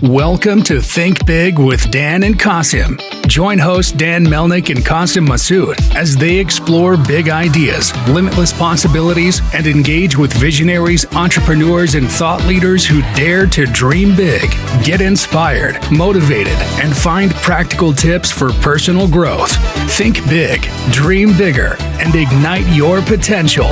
Welcome to Think Big with Dan and Qasim. Join hosts Dan Melnick and Qasim Masood as they explore big ideas, limitless possibilities, and engage with visionaries, entrepreneurs, and thought leaders who dare to dream big, get inspired, motivated, and find practical tips for personal growth. Think big, dream bigger, and ignite your potential.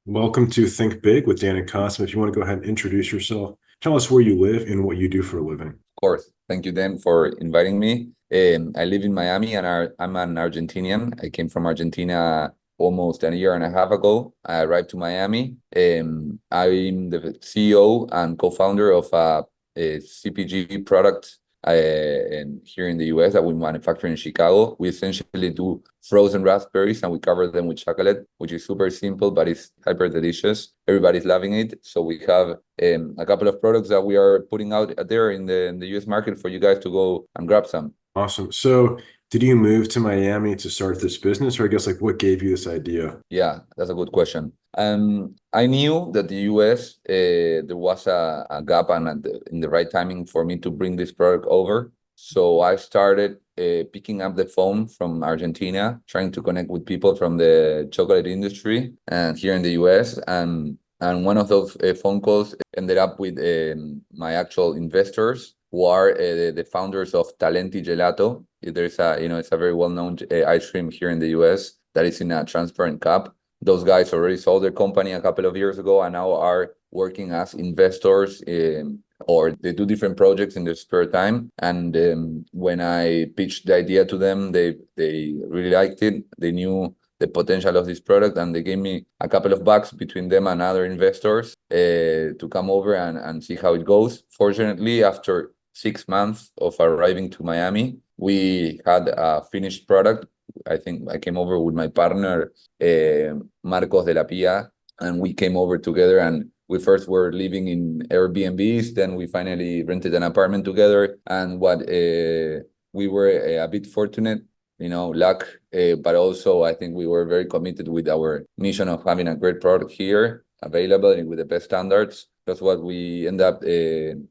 Welcome to Think Big with Dan and Qasim. If you want to go ahead and introduce yourself, tell us where you live and what you do for a living. Of course. Thank you, Dan, for inviting me. I live in Miami and I'm an Argentinian. I came from Argentina almost a year and a half ago. I arrived to Miami. I'm the CEO and co-founder of a CPG product here in the US that we manufacture in Chicago. We essentially do frozen raspberries and we cover them with chocolate, which is super simple, but it's hyper delicious. Everybody's loving it. So we have a couple of products that we are putting out there in the US market for you guys to go and grab some. Awesome. So did you move to Miami to start this business, or I guess what gave you this idea? Yeah, that's a good question. I knew that the US, there was a gap and in the right timing for me to bring this product over. So I started picking up the phone from Argentina, trying to connect with people from the chocolate industry and here in the US. And one of those phone calls ended up with my actual investors, who are the founders of Talenti Gelato. There's it's a very well-known ice cream here in the US that is in a transparent cup. Those guys already sold their company a couple of years ago and now are working as investors, or they do different projects in their spare time. And when I pitched the idea to them, they really liked it. They knew the potential of this product, and they gave me a couple of bucks between them and other investors to come over and see how it goes. Fortunately, after 6 months of arriving to Miami, we had a finished product. I think I came over with my partner, Marcos de la Pia, and we came over together, and we first were living in Airbnbs, then we finally rented an apartment together. And we were a bit fortunate, luck, but also I think we were very committed with our mission of having a great product here available and with the best standards. That's what we end up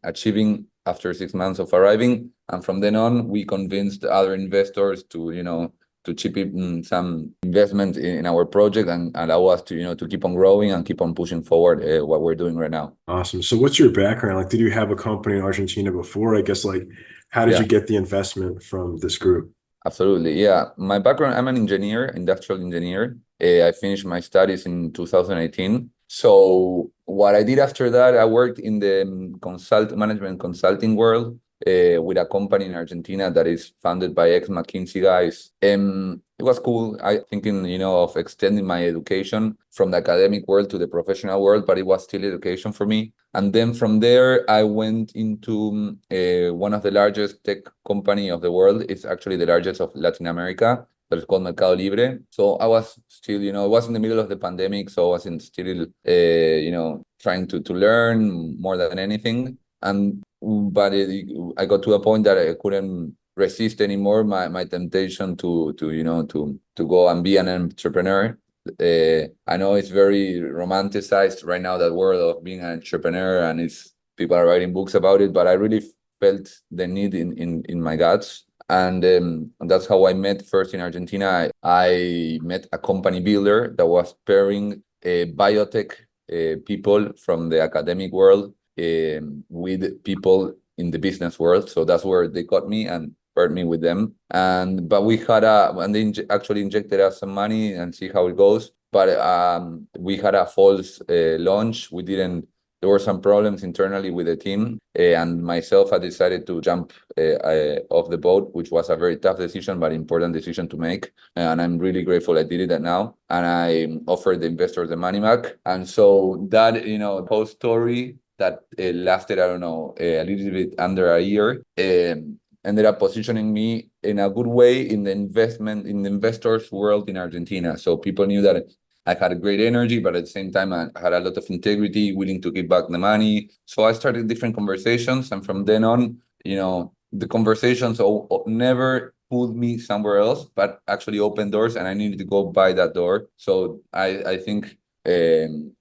achieving after 6 months of arriving. And from then on, we convinced other investors to chip in some investment in our project and allow us to keep on growing and keep on pushing forward what we're doing right now. Awesome. So what's your background? Did you have a company in Argentina before? I guess how did you get the investment from this group? Absolutely. Yeah. My background, I'm an engineer, industrial engineer. I finished my studies in 2018. So what I did after that, I worked in the management consulting world with a company in Argentina that is founded by ex-McKinsey guys. It was cool. I thinking, of extending my education from the academic world to the professional world, but it was still education for me. And then from there, I went into one of the largest tech company of the world. It's actually the largest of Latin America. That is called Mercado Libre. So I was still, it was in the middle of the pandemic, so I was still, trying to learn more than anything. But I got to a point that I couldn't resist anymore my temptation to go and be an entrepreneur. I know it's very romanticized right now, that world of being an entrepreneur, and people are writing books about it, but I really felt the need in my guts. And that's how I met first in Argentina. I met a company builder that was pairing biotech people from the academic world with people in the business world. So that's where they got me and paired me with them. But we had and they actually injected us some money and see how it goes. But we had a false launch. There were some problems internally with the team, and myself, I decided to jump off the boat, which was a very tough decision, but important decision to make. And I'm really grateful I did it now. And I offered the investors the money back. And so that, whole story that lasted, I don't know, a little bit under a year, ended up positioning me in a good way in the investors world in Argentina. So people knew that I had a great energy, but at the same time, I had a lot of integrity, willing to give back the money. So I started different conversations. And from then on, the conversations never pulled me somewhere else, but actually opened doors, and I needed to go by that door. So I think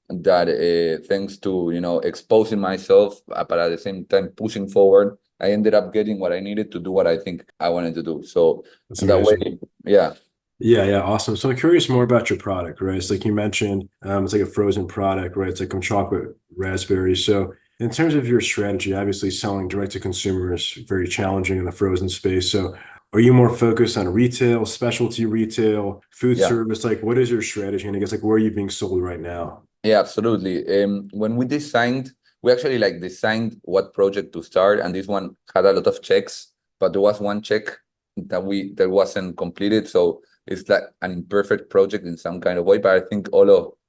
that thanks to, exposing myself, but at the same time pushing forward, I ended up getting what I needed to do what I think I wanted to do. So That's in that way, amazing. yeah. Yeah, awesome. So I'm curious more about your product, right? It's like you mentioned, it's like a frozen product, right? It's like chocolate raspberry. So in terms of your strategy, obviously selling direct to consumer is very challenging in the frozen space. So are you more focused on retail, specialty retail, food Yeah. service? Like what is your strategy? And I guess like where are you being sold right now? Yeah, absolutely. When we actually like designed what project to start, and this one had a lot of checks, but there was one check that wasn't completed. So it's like an imperfect project in some kind of way. But I think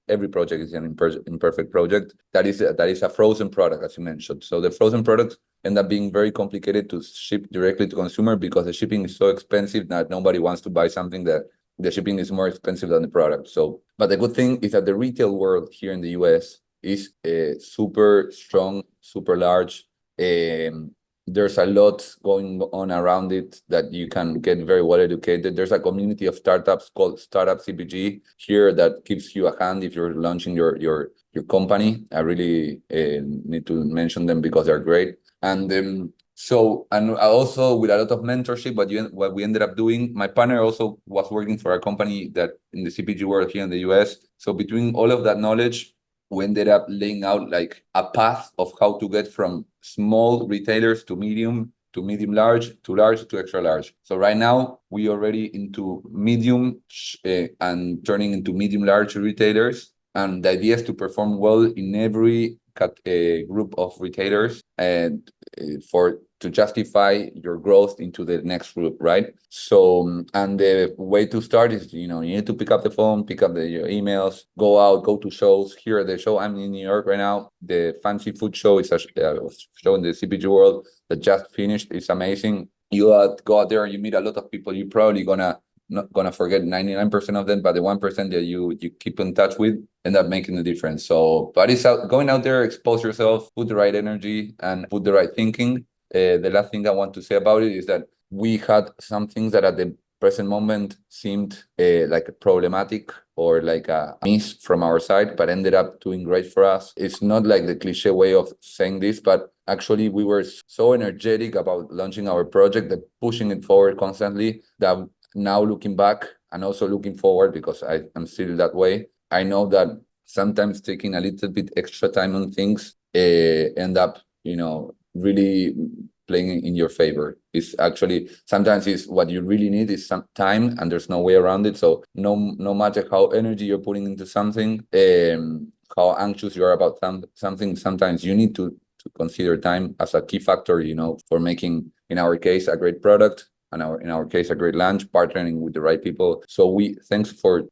every project is an imperfect project. That is a frozen product, as you mentioned. So the frozen products end up being very complicated to ship directly to consumer because the shipping is so expensive that nobody wants to buy something that the shipping is more expensive than the product. So, but the good thing is that the retail world here in the US is super strong, super large. There's a lot going on around it that you can get very well educated. There's a community of startups called Startup CPG here that gives you a hand if you're launching your company. I really need to mention them because they're great. And also with a lot of mentorship, what we ended up doing, my partner also was working for a company that in the CPG world here in the US. So between all of that knowledge, we ended up laying out like a path of how to get from small retailers to medium large to extra large. So right now we already into medium and turning into medium large retailers. And the idea is to perform well in every group of retailers and to justify your growth into the next group, right? So, and the way to start is, you need to pick up the phone, pick up your emails, go out, go to shows. Here at the show, I'm in New York right now. The Fancy Food Show is a show in the CPG world that just finished. It's amazing. You go out there, you meet a lot of people. You're probably not gonna forget 99% of them, but the 1% that you keep in touch with end up making the difference. So, but it's going out there, expose yourself, put the right energy, and put the right thinking. The last thing I want to say about it is that we had some things that at the present moment seemed like problematic or like a miss from our side, but ended up doing great for us. It's not like the cliche way of saying this, but actually we were so energetic about launching our project that pushing it forward constantly that now looking back and also looking forward, because I'm still that way, I know that sometimes taking a little bit extra time on things end up, really playing in your favor. It's actually sometimes is what you really need is some time, and there's no way around it. So no matter how energy you're putting into something, how anxious you are about something, sometimes you need to consider time as a key factor, for making, in our case, a great product, and in our case, a great launch, partnering with the right people. So thanks for,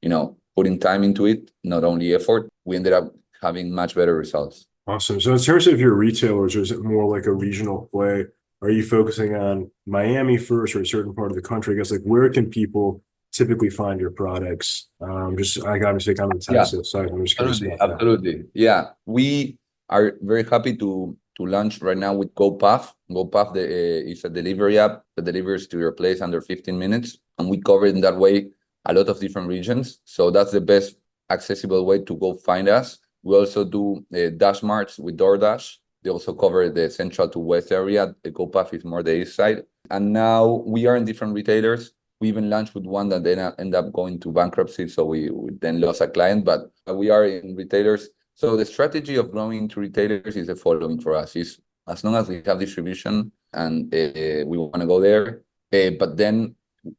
putting time into it, not only effort, we ended up having much better results. Awesome. So in terms of your retailers, is it more like a regional play? Are you focusing on Miami first or a certain part of the country? I guess like where can people typically find your products? Just I obviously kind of the Texas side. I'm just curious about that. Absolutely. Yeah. We are very happy to launch right now with GoPuff. GoPuff is a delivery app that delivers to your place under 15 minutes. And we cover in that way a lot of different regions. So that's the best accessible way to go find us. We also do Dash Marts with DoorDash. They also cover the central to west area. The GoPuff is more the east side. And now we are in different retailers. We even launched with one that then ended up going to bankruptcy. So we then lost a client, but we are in retailers. So the strategy of growing into retailers is the following for us: is as long as we have distribution and we want to go there, but then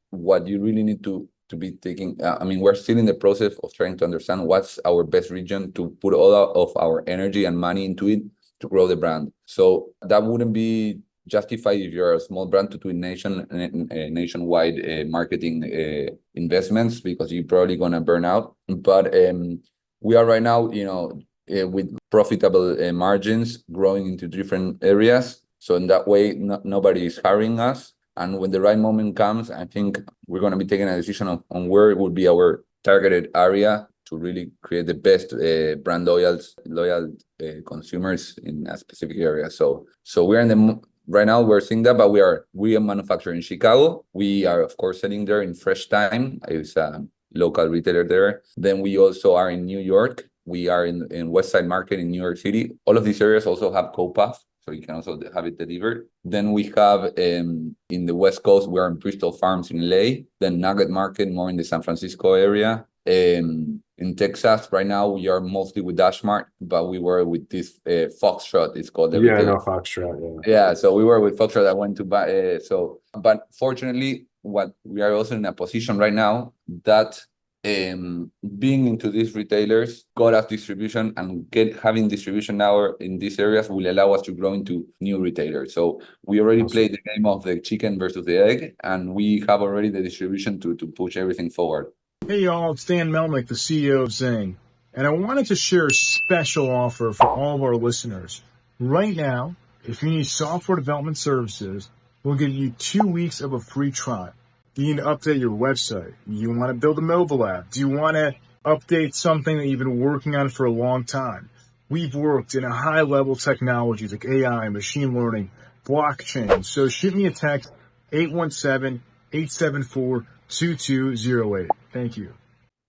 what you really need to be taking, we're still in the process of trying to understand what's our best region to put all of our energy and money into it to grow the brand. So that wouldn't be justified if you're a small brand to do nationwide marketing investments, because you're probably gonna burn out. But we are right now, with profitable margins growing into different areas. So in that way, nobody is hiring us. And when the right moment comes, I think we're going to be taking a decision on where it would be our targeted area to really create the best brand loyal consumers in a specific area. So we're right now we're seeing that, but we are manufacturing in Chicago. We are of course selling there in Fresh Time. It's a local retailer there. Then we also are in New York. We are in West Side Market in New York City. All of these areas also have co-path, so you can also have it delivered. Then we have in the West Coast, we are in Bristol Farms in LA, then Nugget Market more in the San Francisco area. In Texas, right now, we are mostly with Dashmart, but we were with this Foxtrot, it's called. Yeah, no, Foxtrot, yeah. Yeah, so we were with Foxtrot. I went to buy, but fortunately, what we are also in a position right now that being into these retailers got us distribution, and having distribution now in these areas will allow us to grow into new retailers. So we already played the game of the chicken versus the egg, and we have already the distribution to push everything forward. Hey y'all, it's Dan Melnick, the CEO of Zing, and I wanted to share a special offer for all of our listeners. Right now, if you need software development services, we'll give you 2 weeks of a free trial. Do you need to update your website? Do you want to build a mobile app? Do you want to update something that you've been working on for a long time? We've worked in a high-level technologies like AI, machine learning, blockchain. So shoot me a text, 817-874-2208. Thank you.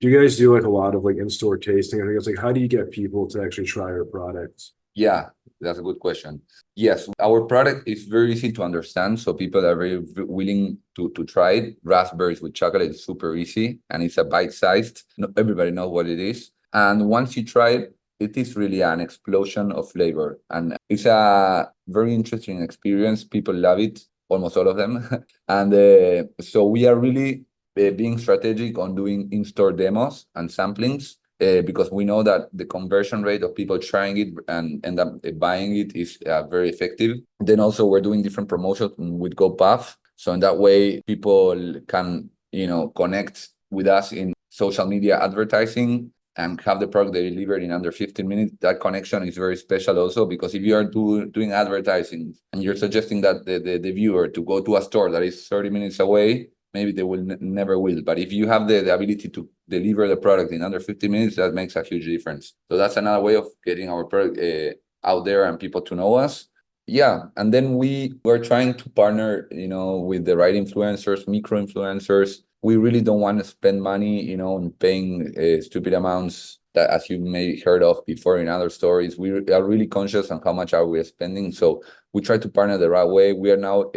Do you guys do like a lot of like in-store tasting? I think it's like, how do you get people to actually try your products? Yeah, that's a good question. Yes, our product is very easy to understand, so people are very willing to try it. Raspberries with chocolate is super easy, and it's a bite-sized. Everybody knows what it is. And once you try it, it is really an explosion of flavor. And it's a very interesting experience. People love it, almost all of them. And so we are really being strategic on doing in-store demos and samplings. Because we know that the conversion rate of people trying it and end up buying it is very effective. Then also we're doing different promotions with GoPuff. So in that way, people can, connect with us in social media advertising and have the product delivered in under 15 minutes. That connection is very special also, because if you are doing advertising and you're suggesting that the viewer to go to a store that is 30 minutes away, maybe they will never will. But if you have the ability to deliver the product in under 50 minutes, that makes a huge difference. So that's another way of getting our product out there and people to know us. Yeah, and then we're trying to partner, with the right influencers, micro influencers. We really don't want to spend money, on paying stupid amounts that, as you may heard of before in other stories. We are really conscious on how much are we spending. So we try to partner the right way. We are now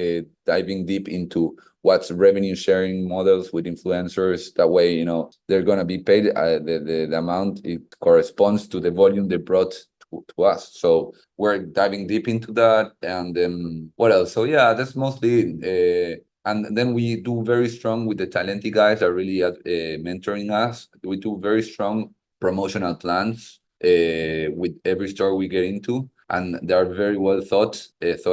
diving deep into what's revenue sharing models with influencers. That way, they're going to be paid the amount it corresponds to the volume they brought to us. So we're diving deep into that. And what else? So yeah, that's mostly it. And then we do very strong with the Talenti guys that are really mentoring us. We do very strong promotional plans with every store we get into. And they are very well thought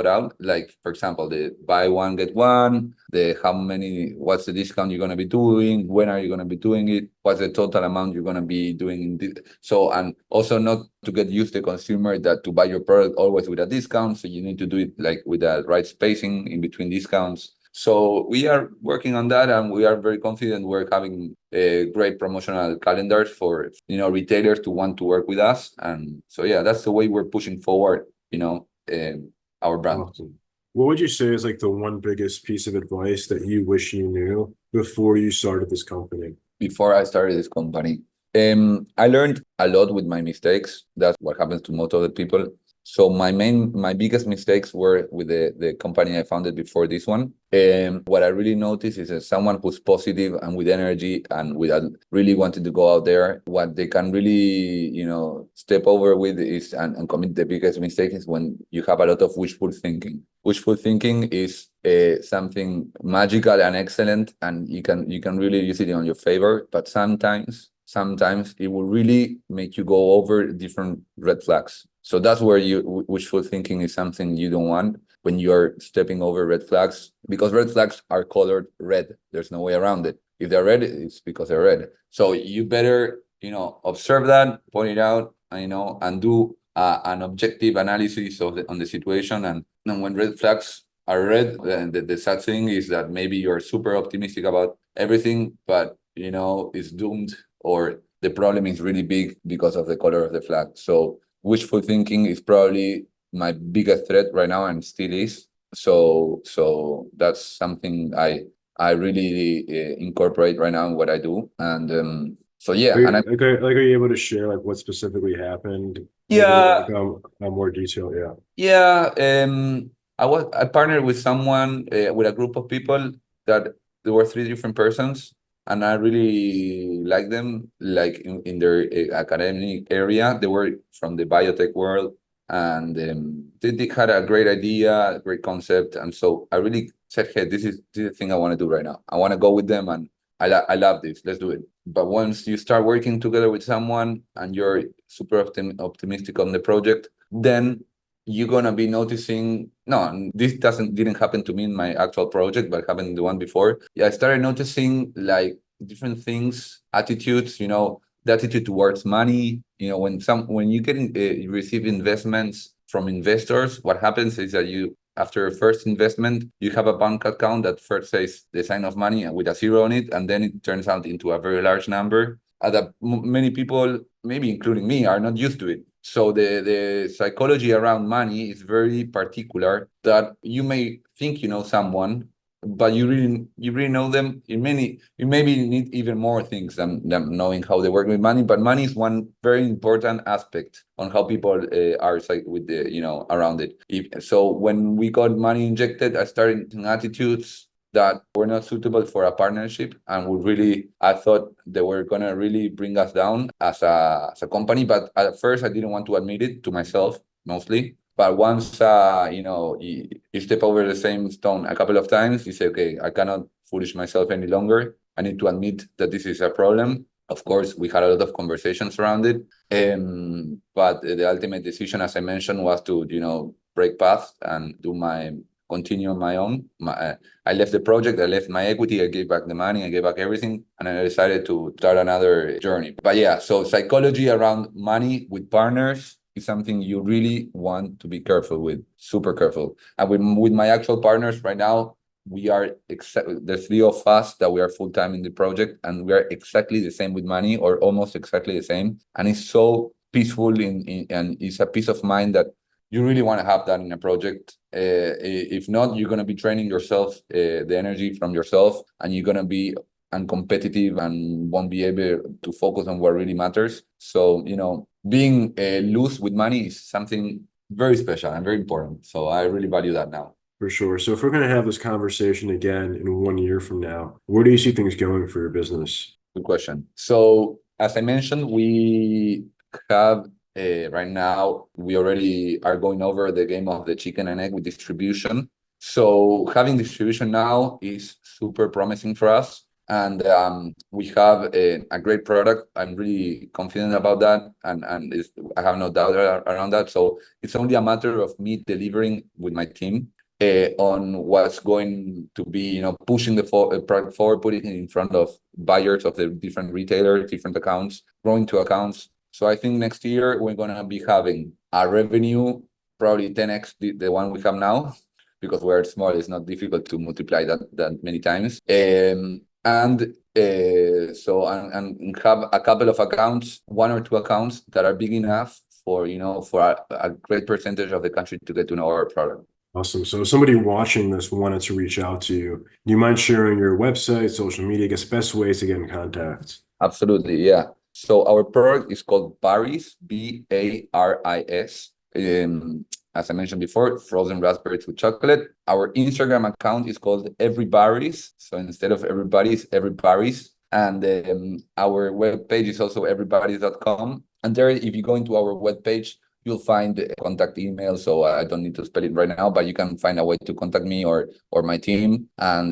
out. Like, for example, the buy one, get one, what's the discount you're going to be doing, when are you going to be doing it, what's the total amount you're going to be doing. So, and also not to get used to the consumer that to buy your product always with a discount. So you need to do it like with the right spacing in between discounts. So we are working on that, and we are very confident we're having great promotional calendars for retailers to want to work with us. And so yeah, that's the way we're pushing forward, our brand. Awesome. What would you say is like the one biggest piece of advice that you wish you knew before you started this company? Before I started this company, I learned a lot with my mistakes. That's what happens to most of the people. So my biggest mistakes were with the company I founded before this one. What I really noticed is that someone who's positive and with energy and with really wanting to go out there, what they can really, step over with is and commit the biggest mistake is when you have a lot of wishful thinking. Wishful thinking is something magical and excellent, and you can really use it on your favor. But sometimes it will really make you go over different red flags. So that's where wishful thinking is something you don't want when you're stepping over red flags, because red flags are colored red. There's no way around it. If they're red, it's because they're red. So you better, observe that, point it out, and do an objective analysis on the situation. And when red flags are red, then the sad thing is that maybe you're super optimistic about everything, but, it's doomed, or the problem is really big because of the color of the flag. So wishful thinking is probably my biggest threat right now, and still is. So that's something I really incorporate right now in what I do. And So yeah, Are you, and I, are you able to share like what specifically happened? Maybe yeah, like more detail. Yeah. yeah. I partnered with someone with a group of people that there were three different persons, and I really liked them. Like in their academic area, they were from the biotech world, and they had a great idea, a great concept, and so I really said, "Hey, this is the thing I want to do right now. I want to go with them, and I love this. Let's do it." But once you start working together with someone and you're super optimistic on the project, then you're gonna be noticing. No, this didn't happen to me in my actual project, but happened in the one before. Yeah, I started noticing like different things, attitudes. The attitude towards money. When you you receive investments from investors, what happens is that you after a first investment, you have a bank account that first says the sign of money with a zero on it, and then it turns out into a very large number. That many people, maybe including me, are not used to it. So the psychology around money is very particular. That you may think you know someone, but you really know them in many. You maybe need even more things than knowing how they work with money. But money is one very important aspect on how people are with the around it. So when we got money injected, I started in attitudes that were not suitable for a partnership, and I thought they were gonna really bring us down as a company. But at first, I didn't want to admit it to myself mostly. But once you step over the same stone a couple of times, you say, okay, I cannot foolish myself any longer. I need to admit that this is a problem. Of course, we had a lot of conversations around it. But the ultimate decision, as I mentioned, was to break paths and continue on my own. I left the project, I left my equity, I gave back the money, I gave back everything, and I decided to start another journey. But yeah, so psychology around money with partners is something you really want to be careful with, super careful. And with my actual partners right now, we are the three of us that we are full-time in the project, and we are exactly the same with money, or almost exactly the same. And it's so peaceful and it's a peace of mind that you really want to have that in a project. If not, you're going to be draining yourself, the energy from yourself, and you're going to be uncompetitive and won't be able to focus on what really matters. So, being loose with money is something very special and very important. So I really value that now. For sure. So if we're going to have this conversation again in 1 year from now, where do you see things going for your business? Good question. So as I mentioned, we have right now, we already are going over the game of the chicken and egg with distribution. So having distribution now is super promising for us. And we have a great product. I'm really confident about that. And I have no doubt around that. So it's only a matter of me delivering with my team on what's going to be, pushing the product forward, putting it in front of buyers of the different retailers, different accounts, growing to accounts. So I think next year we're going to be having a revenue probably 10x the one we have now, because we're small. It's not difficult to multiply that many times. And have a couple of accounts, one or two accounts that are big enough for a great percentage of the country to get to know our product. Awesome. So if somebody watching this wanted to reach out to you, do you mind sharing your website, social media, I guess best ways to get in contact? Absolutely, yeah. So our product is called Baris, Baris. As I mentioned before, frozen raspberries with chocolate. Our Instagram account is called Everybaris. So instead of everybody's, Everybaris. And our webpage is also everybaris.com. And there, if you go into our webpage, you'll find the contact email. So I don't need to spell it right now, but you can find a way to contact me or my team. And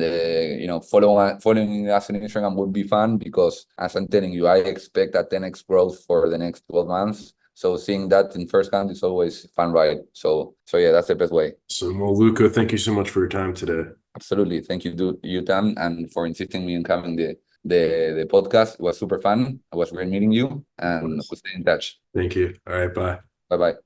following us on Instagram would be fun, because as I'm telling you, I expect a 10x growth for the next 12 months. So seeing that in first hand is always fun, right? So yeah, that's the best way. So, well, Luca, thank you so much for your time today. Absolutely, thank you, Dan, and for insisting me on having the podcast. It was super fun. It was great meeting you, and we'll stay in touch. Thank you. All right, bye. Bye bye.